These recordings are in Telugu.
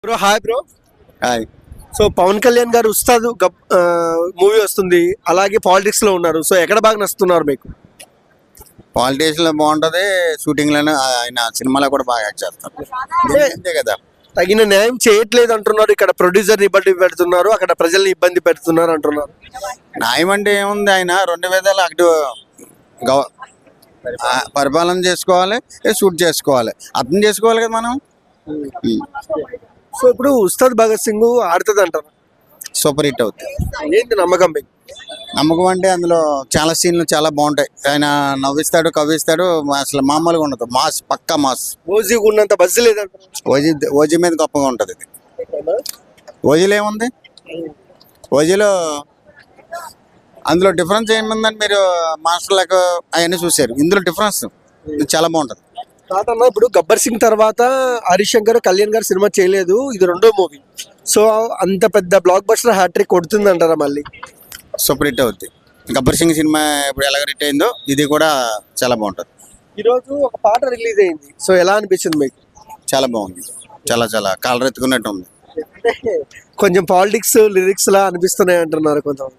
Bro hi bro. Hi. So Pawan Kalyan గారు ఉస్తాద్ మూవీ వస్తుంది, అలాగే పాలిటిక్స్ లో ఉన్నారు. సో ఎక్కడ బాగా నచ్చుతున్నారు మీకు? పాలిటిక్స్ లో బాగుంటది, షూటింగ్ లోనే ఆయన సినిమాలో కూడా బాగా యాక్ట్ చేస్తారు. అంతే కదా. తగిన న్యాయం చేయట్లేదు అంటున్నారు. ఇక్కడ ప్రొడ్యూసర్ ఇబ్బంది పెడుతున్నారు, అక్కడ ప్రజల్ని ఇబ్బంది పెడుతున్నారు అంటున్నారు. న్యాయం అంటే ఏముంది, ఆయన 2 విధాలు అటు పరిపాలన చేసుకోవాలి, షూట్ చేసుకోవాలి, అర్థం చేసుకోవాలి కదా మనం. సో ఇప్పుడు ఉస్తాద్ భగత్ సింగ్ ఆడుతుంది అంటారు, సూపర్ హిట్ అవుతుంది. ఏంటి నమ్మకం మీకు? నమ్మకం అంటే అందులో చాలా సీన్లు చాలా బాగుంటాయి. ఆయన నవ్విస్తాడు, కవ్విస్తాడు, అసలు మామూలుగా ఉండదు. మాస్, పక్కా మాస్. ఓజీ ఉన్నంత బస్సు లేదంటారు. ఓజీ మీద గొప్పగా ఉంటుంది ఇది. ఓజీలో ఏముంది, ఓజీలో అందులో డిఫరెన్స్ ఏముందని మీరు మాస్టర్లకు అవన్నీ చూసారు. ఇందులో డిఫరెన్స్ చాలా బాగుంటుంది. కాదన్నా, ఇప్పుడు గబ్బర్ సింగ్ తర్వాత హరిశంకర్ కళ్యాణ్ గారు సినిమా చేయలేదు, ఇది 2వ మూవీ. సో అంత పెద్ద బ్లాక్ బస్టర్ హ్యాట్రిక్ కొడుతుంది అంటారా మళ్ళీ? సూపర్ హిట్ అవుద్ది. గబ్బర్ సింగ్ సినిమా ఇప్పుడు ఎలాగ హిట్ అయిందో ఇది కూడా చాలా బాగుంటుంది. ఈరోజు ఒక పాట రిలీజ్ అయింది, సో ఎలా అనిపించింది మీకు? చాలా బాగుంది, చాలా చాలా కాలర్ ఎత్తుకున్నట్టు ఉంది. కొంచెం పాలిటిక్స్ లిరిక్స్ లా అనిపిస్తున్నాయి అంటున్నారు కొంతమంది.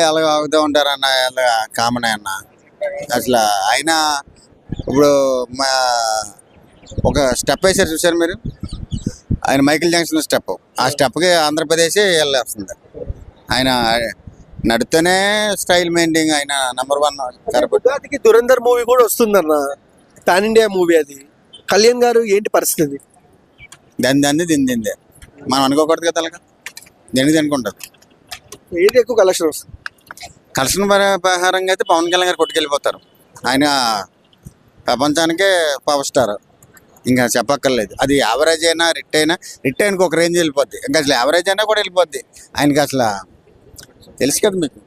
అలాగ ఆగుతూ ఉంటారు అన్న, అలా కామన్ అన్న. అసలు ఆయన ఇప్పుడు ఒక స్టెప్ వేసారు చూసారు మీరు, ఆయన మైకిల్ జాక్సన్ స్టెప్. ఆ స్టెప్కి ఆంధ్రప్రదేశ్ వెళ్ళేస్తుంది. ఆయన నడితేనే స్టైల్ మెయింటైన్, ఆయన #1. ఉగాదికి దురంధర్ మూవీ కూడా వస్తుందన్న, పాన్ ఇండియా మూవీ. అది కళ్యాణ్ గారు ఏంటి పరిస్థితి? దాన్ని దిందే మనం అనుకోకూడదు కదా. అలాగా దేనికి అనుకుంటుంది. ఏది ఎక్కువ కలెక్షన్ వస్తుంది? కలెక్షన్ ప్రకారంగా అయితే పవన్ కళ్యాణ్ గారు కొట్టుకెళ్ళిపోతారు. ఆయన ప్రపంచానికే పవర్ స్టార్, ఇంకా చెప్పక్కర్లేదు. అది యావరేజ్ అయినా రిట్ ఆయనకు ఒక రేంజ్ వెళ్ళిపోద్ది. ఇంకా అసలు యావరేజ్ అయినా కూడా వెళ్ళిపోద్ది ఆయనకి. అసలు తెలుసు కదా మీకు.